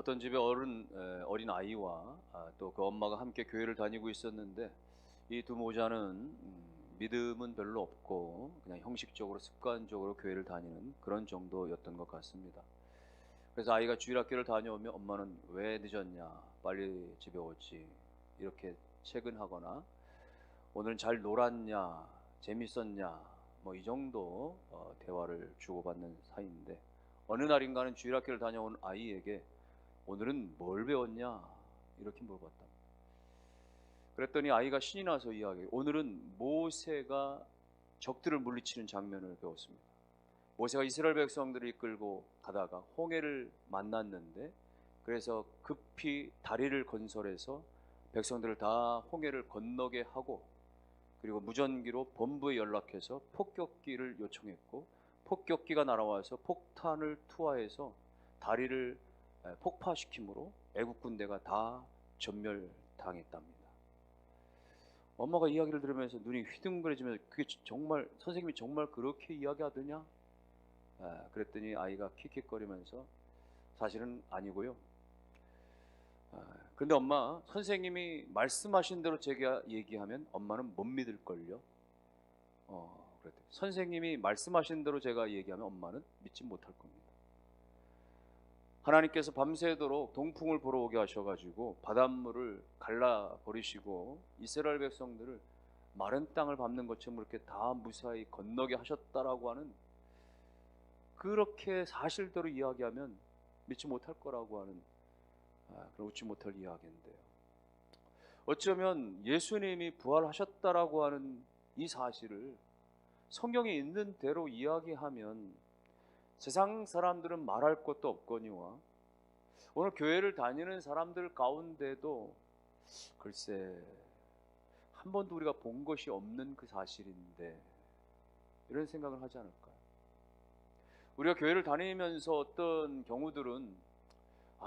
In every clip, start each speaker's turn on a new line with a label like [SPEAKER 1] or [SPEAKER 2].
[SPEAKER 1] 어떤 집에 어린 아이와 또 그 엄마가 함께 교회를 다니고 있었는데, 이 두 모자는 믿음은 별로 없고 그냥 형식적으로 습관적으로 교회를 다니는 그런 정도였던 것 같습니다. 그래서 아이가 주일학교를 다녀오면 엄마는 왜 늦었냐, 빨리 집에 오지, 이렇게 채근하거나, 오늘은 잘 놀았냐, 재밌었냐, 뭐 이 정도 대화를 주고받는 사이인데, 어느 날인가는 주일학교를 다녀온 아이에게 오늘은 뭘 배웠냐, 이렇게 물어봤다. 그랬더니 아이가 신이 나서 이야기해요. 오늘은 모세가 적들을 물리치는 장면을 배웠습니다. 모세가 이스라엘 백성들을 이끌고 가다가 홍해를 만났는데, 그래서 급히 다리를 건설해서 백성들을 다 홍해를 건너게 하고, 그리고 무전기로 본부에 연락해서 폭격기를 요청했고, 폭격기가 날아와서 폭탄을 투하해서 다리를 폭파시킴으로 애국 군대가 다 전멸당했답니다. 엄마가 이야기를 들으면서 눈이 휘둥그레지면서, 그게 정말 선생님이 정말 그렇게 이야기하더냐? 그랬더니 아이가 킥킥거리면서 사실은 아니고요. 근데 엄마, 선생님이 말씀하신 대로 제가 얘기하면 엄마는 못 믿을걸요? 그랬더니 선생님이 말씀하신 대로 제가 얘기하면 엄마는 믿지 못할 겁니다. 하나님께서 밤새도록 동풍을 보러 오게 하셔가지고 바닷물을 갈라버리시고 이스라엘 백성들을 마른 땅을 밟는 것처럼 그렇게 다 무사히 건너게 하셨다라고 하는, 그렇게 사실대로 이야기하면 믿지 못할 거라고 하는 그런 웃지 못할 이야기인데요. 어쩌면 예수님이 부활하셨다라고 하는 이 사실을 성경에 있는 대로 이야기하면 세상 사람들은 말할 것도 없거니와, 오늘 교회를 다니는 사람들 가운데도 글쎄 한 번도 우리가 본 것이 없는 그 사실인데, 이런 생각을 하지 않을까요? 우리가 교회를 다니면서 어떤 경우들은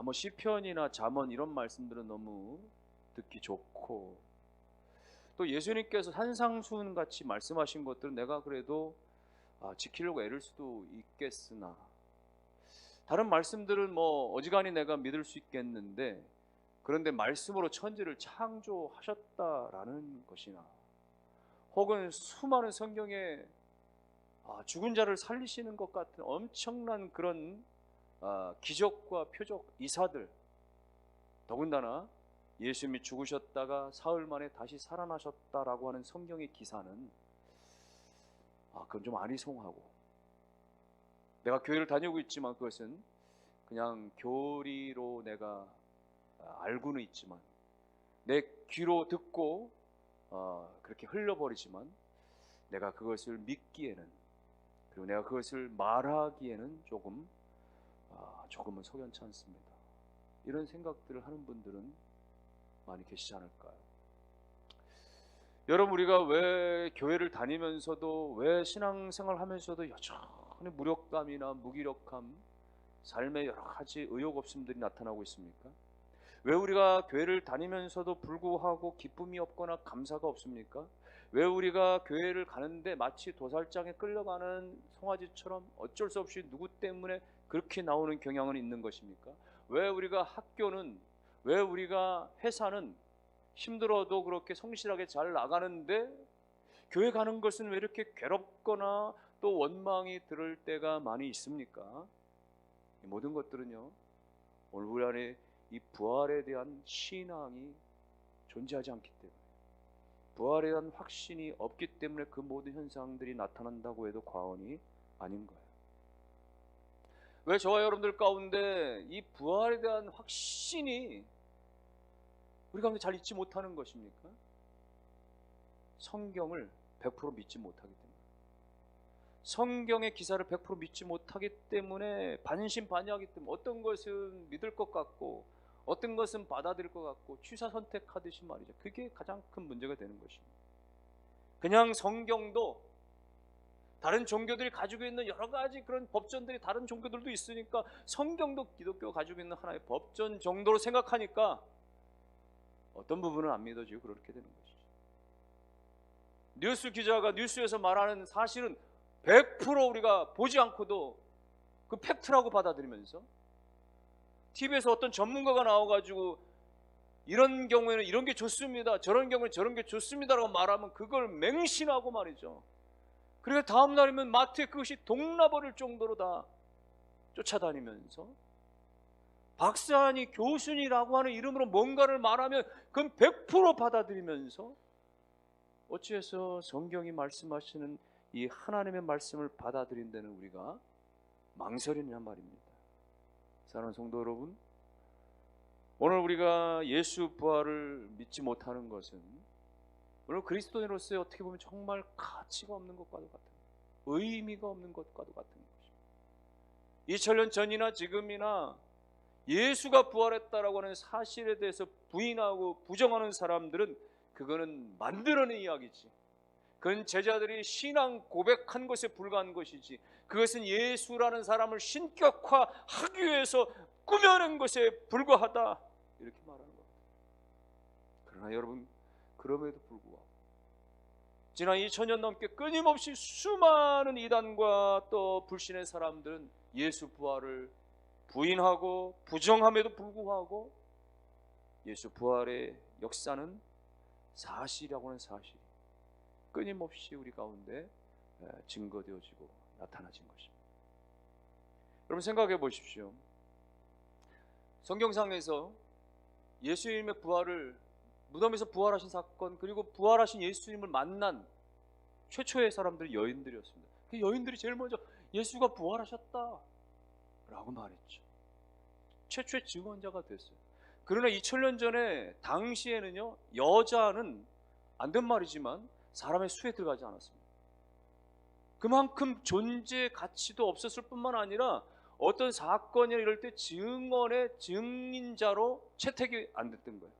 [SPEAKER 1] 뭐 시편이나 잠언 이런 말씀들은 너무 듣기 좋고, 또 예수님께서 산상수훈 같이 말씀하신 것들은 내가 그래도 지키려고 애를 수도 있겠으나, 다른 말씀들은 뭐 어지간히 내가 믿을 수 있겠는데, 그런데 말씀으로 천지를 창조하셨다라는 것이나, 혹은 수많은 성경에 죽은 자를 살리시는 것 같은 엄청난 그런 기적과 표적 이사들, 더군다나 예수님이 죽으셨다가 사흘 만에 다시 살아나셨다라고 하는 성경의 기사는 그건 좀 아리송하고, 내가 교회를 다니고 있지만 그것은 그냥 교리로 내가 알고는 있지만, 내 귀로 듣고 그렇게 흘려버리지만, 내가 그것을 믿기에는, 그리고 내가 그것을 말하기에는 조금은 석연치 않습니다. 이런 생각들을 하는 분들은 많이 계시지 않을까요? 여러분, 우리가 왜 교회를 다니면서도, 왜 신앙생활 하면서도 여전히 무력감이나 무기력함, 삶의 여러 가지 의욕 없음들이 나타나고 있습니까? 왜 우리가 교회를 다니면서도 불구하고 기쁨이 없거나 감사가 없습니까? 왜 우리가 교회를 가는데 마치 도살장에 끌려가는 송아지처럼 어쩔 수 없이 누구 때문에 그렇게 나오는 경향은 있는 것입니까? 왜 우리가 학교는, 왜 우리가 회사는 힘들어도 그렇게 성실하게 잘 나가는데, 교회 가는 것은 왜 이렇게 괴롭거나 또 원망이 들을 때가 많이 있습니까? 이 모든 것들은요, 오늘 우리 안에 이 부활에 대한 신앙이 존재하지 않기 때문에, 부활에 대한 확신이 없기 때문에 그 모든 현상들이 나타난다고 해도 과언이 아닌 거예요. 왜 저와 여러분들 가운데 이 부활에 대한 확신이 우리 가운데 잘 있지 못하는 것입니까? 성경을 100% 믿지 못하기 때문에, 성경의 기사를 100% 믿지 못하기 때문에 반신반의하기 때문에, 어떤 것은 믿을 것 같고 어떤 것은 받아들일 것 같고 취사 선택하듯이 말이죠. 그게 가장 큰 문제가 되는 것입니다. 그냥 성경도 다른 종교들이 가지고 있는 여러 가지 그런 법전들이 다른 종교들도 있으니까 성경도 기독교가 가지고 있는 하나의 법전 정도로 생각하니까 어떤 부분은 안 믿어지고 그렇게 되는 것이죠. 뉴스 기자가 뉴스에서 말하는 사실은 100% 우리가 보지 않고도 그 팩트라고 받아들이면서, TV에서 어떤 전문가가 나와가지고 이런 경우에는 이런 게 좋습니다, 저런 경우에는 저런 게 좋습니다라고 말하면 그걸 맹신하고 말이죠. 그리고 다음 날이면 마트에 그것이 동나버릴 정도로 다 쫓아다니면서 박사니 교수니라고 하는 이름으로 뭔가를 말하면 그건 100% 받아들이면서 어찌해서 성경이 말씀하시는 이 하나님의 말씀을 받아들인 데는 우리가 망설이냐 말입니다. 사랑하는 성도 여러분, 오늘 우리가 예수 부활을 믿지 못하는 것은 오늘 그리스도인으로서의 어떻게 보면 정말 가치가 없는 것과도 같은, 의미가 없는 것과도 같은 것입니다. 2000년 전이나 지금이나 예수가 부활했다라고 하는 사실에 대해서 부인하고 부정하는 사람들은 그거는 만들어낸 이야기지. 그건 제자들이 신앙 고백한 것에 불과한 것이지, 그것은 예수라는 사람을 신격화하기 위해서 꾸며낸 것에 불과하다, 이렇게 말하는 겁니다. 그러나 여러분, 그럼에도 불구하고 지난 2000년 넘게 끊임없이 수많은 이단과 또 불신의 사람들은 예수 부활을 부인하고 부정함에도 불구하고 예수 부활의 역사는 사실이라고 하는 사실이 끊임없이 우리 가운데 증거되어지고 나타나진 것입니다. 여러분 생각해 보십시오. 성경상에서 예수님의 부활을, 무덤에서 부활하신 사건, 그리고 부활하신 예수님을 만난 최초의 사람들이 여인들이었습니다. 그 여인들이 제일 먼저 예수가 부활하셨다 라고 말했죠. 최초의 증언자가 됐어요. 그러나 2000년 전에 당시에는요, 여자는 안 된 말이지만 사람의 수에 들어가지 않았습니다. 그만큼 존재 가치도 없었을 뿐만 아니라 어떤 사건이나 이럴 때 증언의 증인자로 채택이 안 됐던 거예요.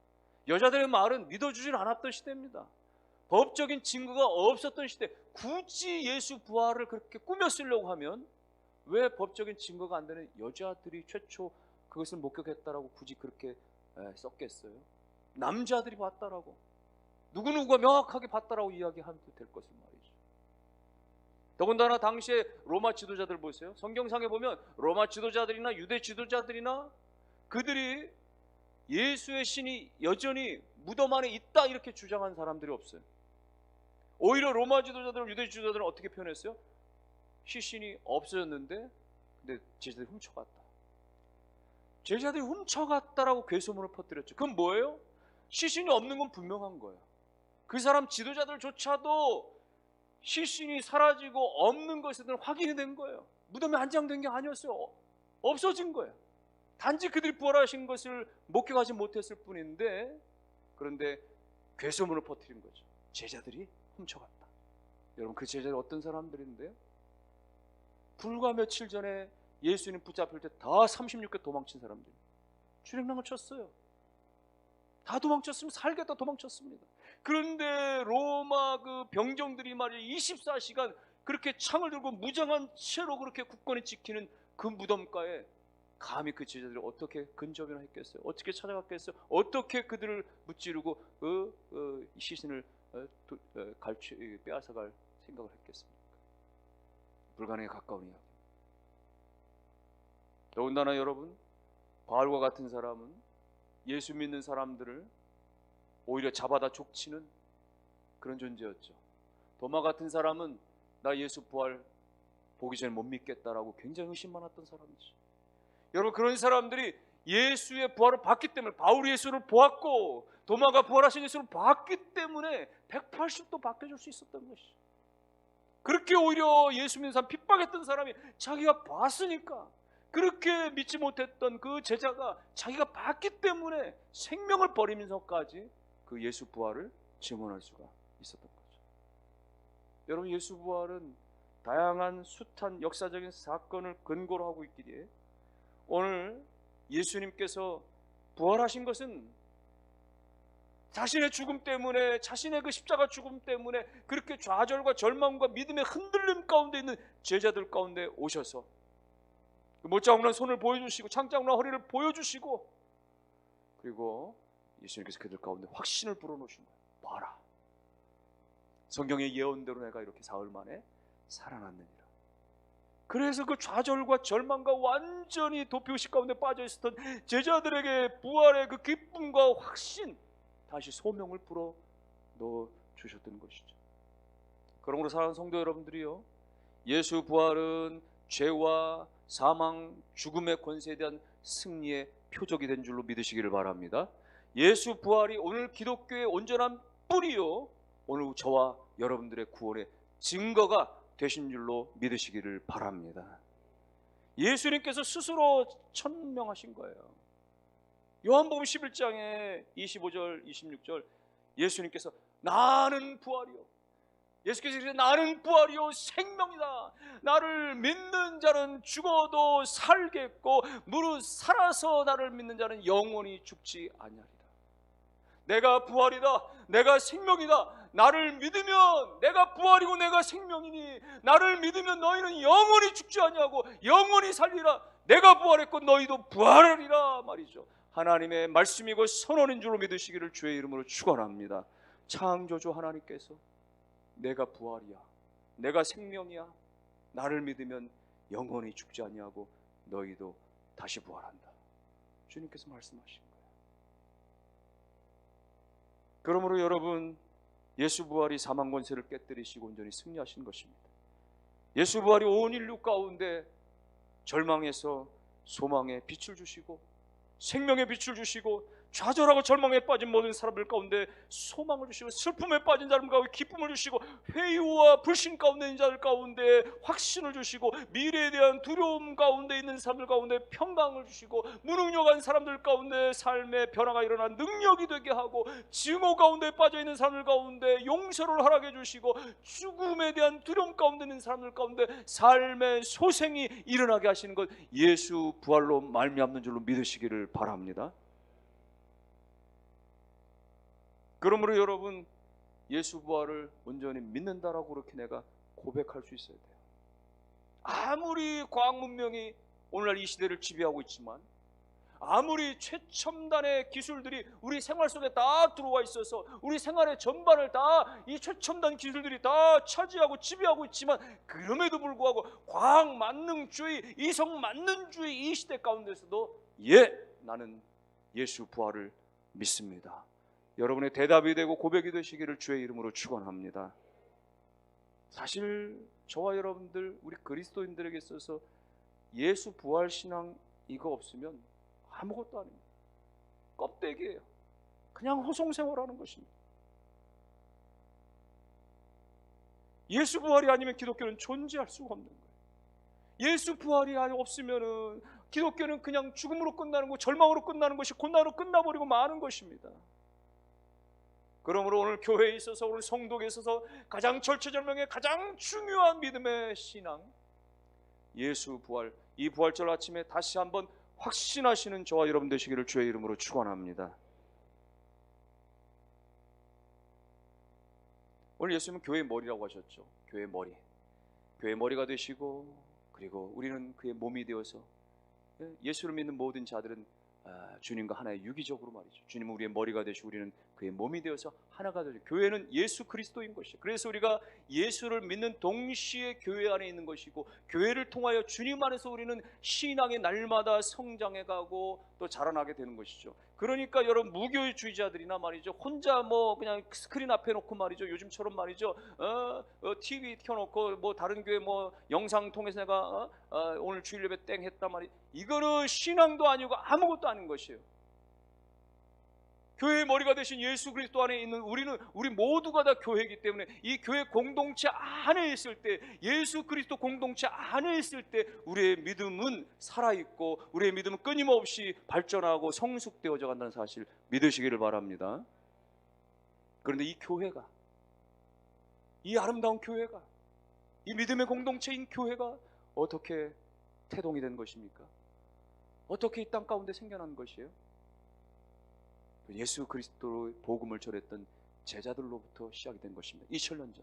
[SPEAKER 1] 여자들의 말은 믿어주질 않았던 시대입니다. 법적인 증거가 없었던 시대. 굳이 예수 부활을 그렇게 꾸며 쓰려고 하면 왜 법적인 증거가 안 되는 여자들이 최초 그것을 목격했다라고 굳이 그렇게 썼겠어요? 남자들이 봤다라고, 누구누구가 명확하게 봤다라고 이야기하면 될 것을 말이죠. 더군다나 당시에 로마 지도자들 보세요. 성경상에 보면 로마 지도자들이나 유대 지도자들이나 그들이 예수의 신이 여전히 무덤 안에 있다 이렇게 주장한 사람들이 없어요. 오히려 로마 지도자들은, 유대 지도자들은 어떻게 표현했어요? 시신이 없어졌는데 근데 제자들이 훔쳐갔다. 제자들이 훔쳐갔다라고 괴소문을 퍼뜨렸죠. 그건 뭐예요? 시신이 없는 건 분명한 거예요. 그 사람 지도자들조차도 시신이 사라지고 없는 것에 대한 확인이 된 거예요. 무덤에 안장된 게 아니었어요. 없어진 거예요. 단지 그들이 부활하신 것을 목격하지 못했을 뿐인데, 그런데 괴소문을 퍼뜨린 거죠. 제자들이 훔쳐갔다. 여러분, 그 제자들이 어떤 사람들인데요? 불과 며칠 전에 예수님 붙잡힐 때 다 36개 도망친 사람들, 출행랑을 쳤어요. 다 도망쳤습니다. 살겠다 도망쳤습니다. 그런데 로마 그 병정들이 말이야 24시간 그렇게 창을 들고 무장한 채로 그렇게 굳건히 지키는 그 무덤가에 감히 그 제자들이 어떻게 근접이나 했겠어요? 어떻게 찾아갔겠어요? 어떻게 그들을 무찌르고 시신을 빼앗아갈 생각을 했겠습니까? 불가능에 가까운 이야기. 더군다나 여러분, 바울과 같은 사람은 예수 믿는 사람들을 오히려 잡아다 족치는 그런 존재였죠. 도마 같은 사람은 나 예수 부활 보기 전에 못 믿겠다라고 굉장히 의심 많았던 사람이죠. 여러분, 그런 사람들이 예수의 부활을 봤기 때문에, 바울이 예수를 보았고 도마가 부활하신 예수를 봤기 때문에 180도 바뀌어줄 수 있었던 것이죠. 그렇게 오히려 예수 믿는 사람, 핍박했던 사람이 자기가 봤으니까, 그렇게 믿지 못했던 그 제자가 자기가 봤기 때문에 생명을 버리면서까지 그 예수 부활을 증언할 수가 있었던 거죠. 여러분, 예수 부활은 다양한 숱한 역사적인 사건을 근거로 하고 있기에 오늘 예수님께서 부활하신 것은 자신의 죽음 때문에, 자신의 그 십자가 죽음 때문에 그렇게 좌절과 절망과 믿음의 흔들림 가운데 있는 제자들 가운데 오셔서 못자국난 손을 보여주시고 창자국난 허리를 보여주시고, 그리고 예수님께서 그들 가운데 확신을 불어넣으신 거예요. 봐라, 성경의 예언대로 내가 이렇게 사흘 만에 살아났느니라. 그래서 그 좌절과 절망과 완전히 도피의식 가운데 빠져 있었던 제자들에게 부활의 그 기쁨과 확신, 다시 소명을 불어 넣어 주셨던 것이죠. 그러므로 사랑하는 성도 여러분들이요, 예수 부활은 죄와 사망, 죽음의 권세에 대한 승리의 표적이 된 줄로 믿으시기를 바랍니다. 예수 부활이 오늘 기독교의 온전한 뿌리요, 오늘 저와 여러분들의 구원의 증거가 되신 줄로 믿으시기를 바랍니다. 예수님께서 스스로 천명하신 거예요. 요한복음 11장에 25절 26절 예수님께서 나는 부활이요, 예수께서 이르시되 나는 부활이요 생명이다. 나를 믿는 자는 죽어도 살겠고 무릇 살아서 나를 믿는 자는 영원히 죽지 아니하리라. 내가 부활이다, 내가 생명이다. 나를 믿으면 내가 부활이고 내가 생명이니 나를 믿으면 너희는 영원히 죽지 아니하고 영원히 살리라. 내가 부활했고 너희도 부활하리라 말이죠. 하나님의 말씀이고 선언인 줄로 믿으시기를 주의 이름으로 축원합니다. 창조주 하나님께서 내가 부활이야, 내가 생명이야, 나를 믿으면 영원히 죽지 아니하고 너희도 다시 부활한다, 주님께서 말씀하신 거예요. 그러므로 여러분, 예수 부활이 사망 권세를 깨뜨리시고 온전히 승리하신 것입니다. 예수 부활이 온 인류 가운데 절망에서 소망의 빛을 주시고 생명의 빛을 주시고 좌절하고 절망에 빠진 모든 사람들 가운데 소망을 주시고 슬픔에 빠진 사람 가운데 기쁨을 주시고 회의와 불신 가운데 있는 자들 가운데 확신을 주시고 미래에 대한 두려움 가운데 있는 사람들 가운데 평강을 주시고 무능력한 사람들 가운데 삶의 변화가 일어나 능력이 되게 하고 증오 가운데 빠져있는 사람들 가운데 용서를 허락해 주시고 죽음에 대한 두려움 가운데 있는 사람들 가운데 삶의 소생이 일어나게 하시는 것, 예수 부활로 말미암는 줄로 믿으시기를 바랍니다. 그러므로 여러분, 예수 부활을 온전히 믿는다라고 그렇게 내가 고백할 수 있어야 돼요. 아무리 과학 문명이 오늘날 이 시대를 지배하고 있지만, 아무리 최첨단의 기술들이 우리 생활 속에 다 들어와 있어서 우리 생활의 전반을 다 이 최첨단 기술들이 다 차지하고 지배하고 있지만, 그럼에도 불구하고 과학 만능주의, 이성 만능주의 이 시대 가운데서도 나는 예수 부활을 믿습니다. 여러분의 대답이 되고 고백이 되시기를 주의 이름으로 축원합니다. 사실 저와 여러분들, 우리 그리스도인들에게 있어서 예수 부활 신앙 이거 없으면 아무것도 아닙니다. 껍데기예요. 그냥 호송생활하는 것입니다. 예수 부활이 아니면 기독교는 존재할 수가 없는 거예요. 예수 부활이 없으면 기독교는 그냥 죽음으로 끝나는 거, 절망으로 끝나는 것이 고난으로 끝나버리고 마는 것입니다. 그러므로 오늘 교회에 있어서, 오늘 성도에 있어서 가장 절체절명의 가장 중요한 믿음의 신앙, 예수 부활, 이 부활절 아침에 다시 한번 확신하시는 저와 여러분 되시기를 주의 이름으로 축원합니다. 오늘 예수님은 교회의 머리라고 하셨죠. 교회의 머리, 교회의 머리가 되시고, 그리고 우리는 그의 몸이 되어서 예수를 믿는 모든 자들은 주님과 하나의 유기적으로 말이죠. 주님은 우리의 머리가 되시고 우리는 그의 몸이 되어서 하나가 되죠. 교회는 예수 그리스도인 것이에요. 그래서 우리가 예수를 믿는 동시에 교회 안에 있는 것이고, 교회를 통하여 주님 안에서 우리는 신앙의 날마다 성장해 가고 또 자라나게 되는 것이죠. 그러니까 여러분, 무교주의자들이나 말이죠, 혼자 그냥 스크린 앞에 놓고 말이죠, 요즘처럼 말이죠, TV 켜놓고 다른 교회 영상 통해서 내가 오늘 주일 예배 땡 했다 말이, 이거는 신앙도 아니고 아무것도 아닌 것이에요. 교회의 머리가 되신 예수 그리스도 안에 있는 우리 모두가 다 교회이기 때문에, 이 교회 공동체 안에 있을 때, 예수 그리스도 공동체 안에 있을 때 우리의 믿음은 살아있고 우리의 믿음은 끊임없이 발전하고 성숙되어져 간다는 사실 믿으시기를 바랍니다. 그런데 이 교회가, 이 아름다운 교회가, 이 믿음의 공동체인 교회가 어떻게 태동이 된 것입니까? 어떻게 이 땅 가운데 생겨난 것이에요? 예수 그리스도의 복음을 전했던 제자들로부터 시작이 된 것입니다. 2000년 전.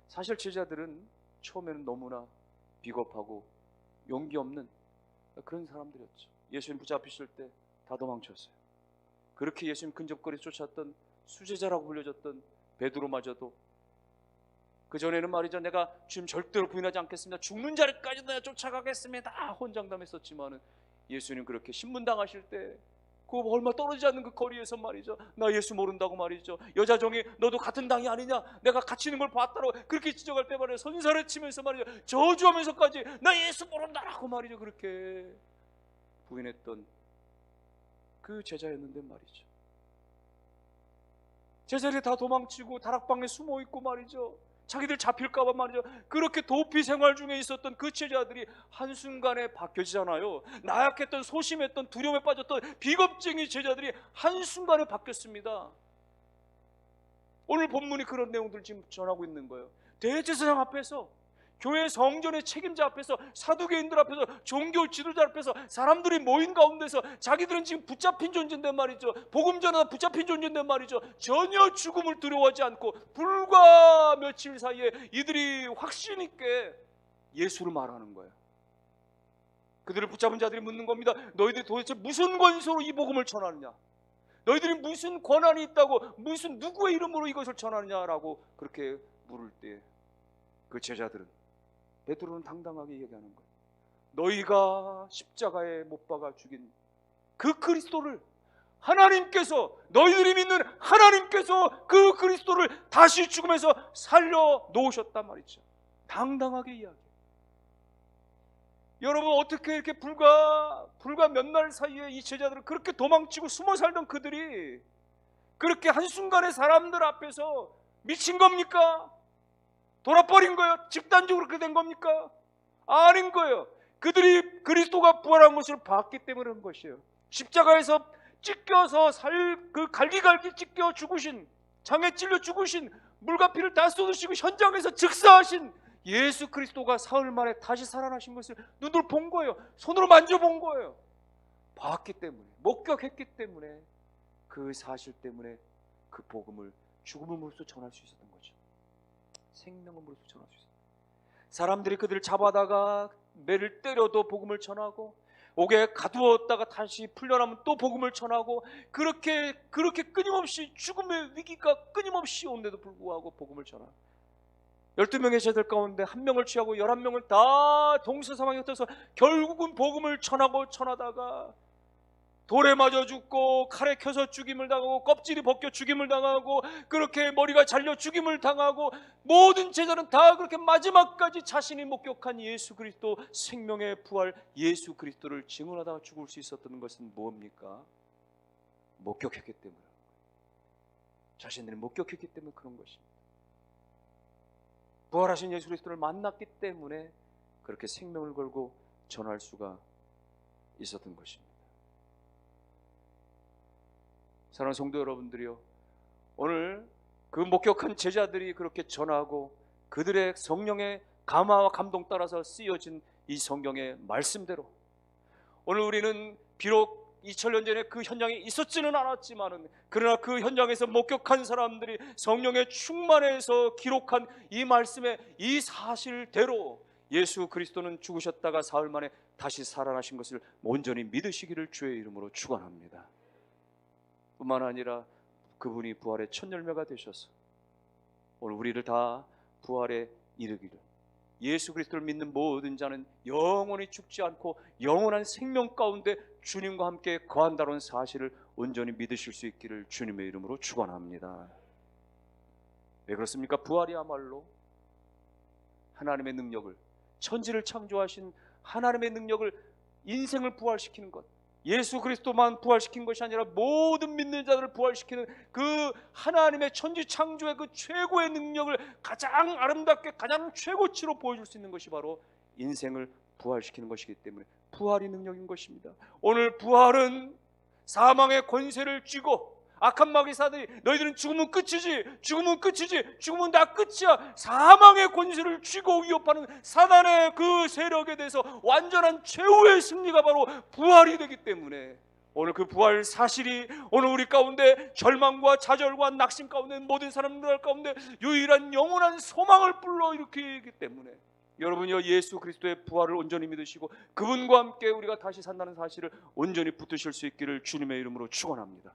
[SPEAKER 1] 사실 제자들은 처음에는 너무나 비겁하고 용기 없는 그런 사람들이었죠. 예수님 붙잡히실 때 다 도망쳤어요. 그렇게 예수님 근접거리 쫓았던 수제자라고 불려졌던 베드로마저도 그 전에는 말이죠, 내가 주님 절대로 부인하지 않겠습니다, 죽는 자리까지 내가 쫓아가겠습니다, 혼장담했었지만은 예수님 그렇게 신문당하실 때 그 얼마 떨어지지 않는 그 거리에서 말이죠, 나 예수 모른다고 말이죠, 여자 종이 너도 같은 당이 아니냐, 내가 갇히는 걸 봤다고 그렇게 지적할 때 말이죠, 선사를 치면서 말이죠, 저주하면서까지 나 예수 모른다라고 말이죠, 그렇게 부인했던 그 제자였는데 말이죠, 제자들이 다 도망치고 다락방에 숨어있고 말이죠, 자기들 잡힐까봐 말이죠, 그렇게 도피 생활 중에 있었던 그 제자들이 한순간에 바뀌어지잖아요. 나약했던, 소심했던, 두려움에 빠졌던 비겁쟁이 제자들이 한순간에 바뀌었습니다. 오늘 본문이 그런 내용들을 지금 전하고 있는 거예요. 대제사장 앞에서, 교회 성전의 책임자 앞에서, 사두개인들 앞에서, 종교 지도자 앞에서 사람들이 모인 가운데서 자기들은 지금 붙잡힌 존재인데 말이죠, 복음 전하다 붙잡힌 존재인데 말이죠, 전혀 죽음을 두려워하지 않고 불과 며칠 사이에 이들이 확신 있게 예수를 말하는 거예요. 그들을 붙잡은 자들이 묻는 겁니다. 너희들이 도대체 무슨 권세로 이 복음을 전하느냐, 너희들이 무슨 권한이 있다고, 무슨 누구의 이름으로 이것을 전하느냐라고 그렇게 물을 때 그 제자들은, 베드로는 당당하게 얘기하는 거예요. 너희가 십자가에 못 박아 죽인 그 그리스도를 하나님께서, 너희들이 믿는 하나님께서 그 그리스도를 다시 죽음에서 살려 놓으셨단 말이죠. 당당하게 이야기해요. 여러분, 어떻게 이렇게 불과 몇 날 사이에 이 제자들은 그렇게 도망치고 숨어 살던 그들이 그렇게 한순간에 사람들 앞에서 미친 겁니까? 돌아버린 거예요? 집단적으로 그렇게 된 겁니까? 아닌 거예요. 그들이 그리스도가 부활한 것을 봤기 때문에 그런 것이에요. 십자가에서 찢겨서 그 갈기갈기 찢겨 죽으신, 장에 찔려 죽으신, 물과 피를 다 쏟으시고 현장에서 즉사하신 예수 그리스도가 사흘 만에 다시 살아나신 것을 눈으로 본 거예요. 손으로 만져본 거예요. 봤기 때문에, 목격했기 때문에, 그 사실 때문에 그 복음을 죽음으로써 전할 수 있었던 거죠. 생명으로써 전할 수 있었던 거예요. 사람들이 그들을 잡아다가 매를 때려도 복음을 전하고, 옥에 가두었다가 다시 풀려나면 또 복음을 전하고, 그렇게 끊임없이 죽음의 위기가 끊임없이 온데도 불구하고 복음을 전하고, 12명의 제자들 가운데 1명을 취하고 11명을 다 동서사망에 흩어서 결국은 복음을 전하다가 돌에 맞아 죽고, 칼에 켜서 죽임을 당하고, 껍질이 벗겨 죽임을 당하고, 그렇게 머리가 잘려 죽임을 당하고, 모든 제자는 다 그렇게 마지막까지 자신이 목격한 예수 그리스도, 생명의 부활 예수 그리스도를 증언하다가 죽을 수 있었던 것은 뭡니까? 목격했기 때문에, 자신들이 목격했기 때문에 그런 것입니다. 부활하신 예수 그리스도를 만났기 때문에 그렇게 생명을 걸고 전할 수가 있었던 것입니다. 사랑하는 성도 여러분들이요, 오늘 그 목격한 제자들이 그렇게 전하고 그들의 성령의 감화와 감동 따라서 쓰여진 이 성경의 말씀대로, 오늘 우리는 비록 2000년 전에 그 현장에 있었지는 않았지만, 그러나 그 현장에서 목격한 사람들이 성령의 충만해서 기록한 이 말씀의 이 사실대로 예수 그리스도는 죽으셨다가 사흘 만에 다시 살아나신 것을 온전히 믿으시기를 주의 이름으로 축원합니다. 뿐만 아니라 그분이 부활의 첫 열매가 되셔서 오늘 우리를 다 부활에 이르기를, 예수 그리스도를 믿는 모든 자는 영원히 죽지 않고 영원한 생명 가운데 주님과 함께 거한다는 사실을 온전히 믿으실 수 있기를 주님의 이름으로 축원합니다. 왜 그렇습니까? 부활이야말로 하나님의 능력을, 천지를 창조하신 하나님의 능력을, 인생을 부활시키는 것, 예수 그리스도만 부활시킨 것이 아니라 모든 믿는 자들을 부활시키는 그 하나님의 천지 창조의 그 최고의 능력을 가장 아름답게, 가장 최고치로 보여줄 수 있는 것이 바로 인생을 부활시키는 것이기 때문에 부활이 능력인 것입니다. 오늘 부활은 사망의 권세를 쥐고, 악한 마귀사들이 너희들은 죽으면 끝이지, 죽으면 끝이지, 죽으면 다 끝이야, 사망의 권세를 쥐고 위협하는 사단의 그 세력에 대해서 완전한 최후의 승리가 바로 부활이 되기 때문에, 오늘 그 부활 사실이 오늘 우리 가운데 절망과 좌절과 낙심 가운데 모든 사람들 가운데 유일한 영원한 소망을 불러일으키기 때문에, 여러분이요, 예수 그리스도의 부활을 온전히 믿으시고 그분과 함께 우리가 다시 산다는 사실을 온전히 붙드실 수 있기를 주님의 이름으로 축원합니다.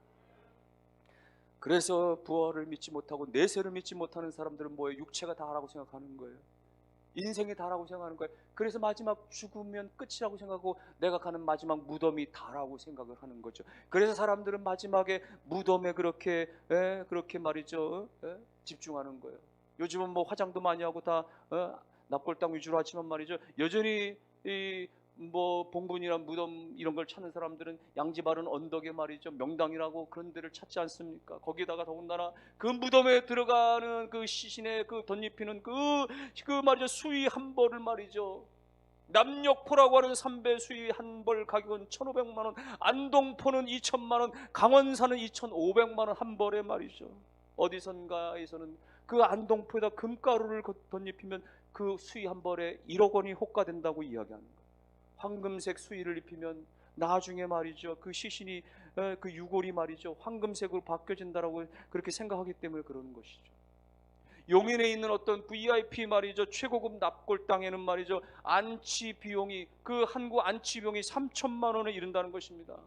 [SPEAKER 1] 그래서 부활을 믿지 못하고 내세를 믿지 못하는 사람들은 뭐예요? 육체가 다라고 생각하는 거예요. 인생이 다라고 생각하는 거예요. 그래서 마지막 죽으면 끝이라고 생각하고 내가 가는 마지막 무덤이 다라고 생각을 하는 거죠. 그래서 사람들은 마지막에 무덤에 그렇게 말이죠, 집중하는 거예요. 요즘은 뭐 화장도 많이 하고 다 납골당 위주로 하지만 말이죠, 여전히 이 뭐 봉분이나 무덤 이런 걸 찾는 사람들은 양지 바른 언덕에 말이죠, 명당이라고 그런 데를 찾지 않습니까? 거기다가 더군다나 그 무덤에 들어가는 그 시신의 그 덧입히는 그 말이죠, 수의 한 벌을 말이죠, 남녘포라고 하는 삼배 수의 한 벌 가격은 1,500만 원, 안동포는 2천만 원, 강원사는 2,500만 원 한 벌에 말이죠. 어디선가에서는 그 안동포에다 금가루를 덧입히면 그 수의 한 벌에 1억 원이 호가된다고 이야기하는 거예요. 황금색 수의를 입히면 나중에 말이죠, 그 시신이 그 유골이 말이죠, 황금색으로 바뀌어진다라고 그렇게 생각하기 때문에 그러는 것이죠. 용인에 있는 어떤 VIP 말이죠, 최고급 납골당에는 말이죠, 안치 비용이, 그 한국 안치 비용이 3천만 원에 이른다는 것입니다.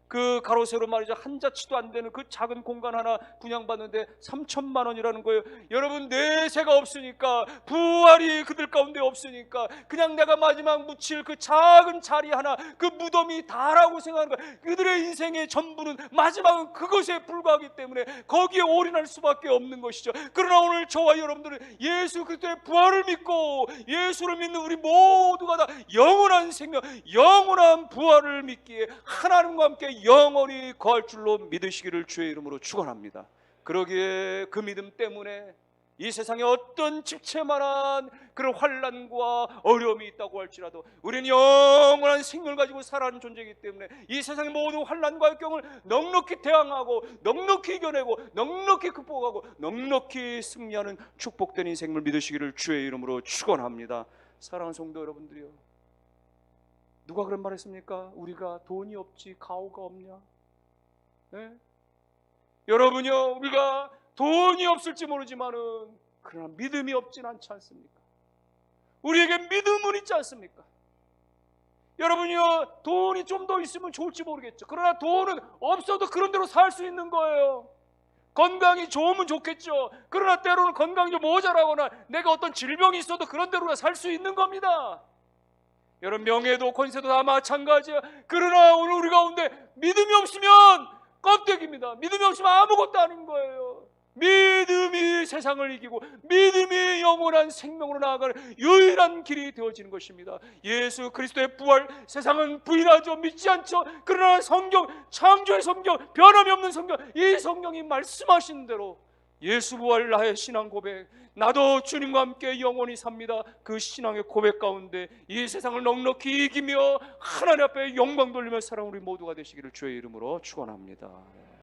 [SPEAKER 1] 그 가로세로 말이죠, 한 자치도 안 되는 그 작은 공간 하나 분양받는데 3천만 원이라는 거예요. 여러분, 내세가 없으니까, 부활이 그들 가운데 없으니까 그냥 내가 마지막 묻힐 그 작은 자리 하나, 그 무덤이 다라고 생각하는 거예요. 그들의 인생의 전부는 마지막은 그것에 불과하기 때문에 거기에 올인할 수밖에 없는 것이죠. 그러나 오늘 저와 여러분들은 예수 그리스도의 부활을 믿고 예수를 믿는 우리 모두가 다 영원한 생명, 영원한 부활을 믿기에 하나님과 함께 영원히 거할 줄로 믿으시기를 주의 이름으로 축원합니다. 그러기에 그 믿음 때문에 이 세상에 어떤 집채만한 그런 환난과 어려움이 있다고 할지라도 우리는 영원한 생명을 가지고 살아가는 존재이기 때문에 이 세상의 모든 환난과 역경을 넉넉히 대항하고 넉넉히 이겨내고 넉넉히 극복하고 넉넉히 승리하는 축복된 인생을 믿으시기를 주의 이름으로 축원합니다. 사랑하는 성도 여러분들이요, 누가 그런 말 했습니까? 우리가 돈이 없지 가오가 없냐? 네? 여러분요, 우리가 돈이 없을지 모르지만은 그러나 믿음이 없진 않지 않습니까? 우리에게 믿음은 있지 않습니까? 여러분요, 돈이 좀 더 있으면 좋을지 모르겠죠. 그러나 돈은 없어도 그런 대로 살 수 있는 거예요. 건강이 좋으면 좋겠죠. 그러나 때로는 건강이 좀 모자라거나 내가 어떤 질병이 있어도 그런 대로 살 수 있는 겁니다. 여러분, 명예도 권세도 다 마찬가지야. 그러나 오늘 우리 가운데 믿음이 없으면 껍데기입니다. 믿음이 없으면 아무것도 아닌 거예요. 믿음이 세상을 이기고 믿음이 영원한 생명으로 나아가는 유일한 길이 되어지는 것입니다. 예수 그리스도의 부활, 세상은 부인하죠, 믿지 않죠. 그러나 성경, 창조의 성경, 변함이 없는 성경, 이 성경이 말씀하신 대로 예수 부활 나의 신앙 고백, 나도 주님과 함께 영원히 삽니다. 그 신앙의 고백 가운데 이 세상을 넉넉히 이기며 하나님 앞에 영광 돌리며 살아가는 우리 모두가 되시기를 주의 이름으로 축원합니다.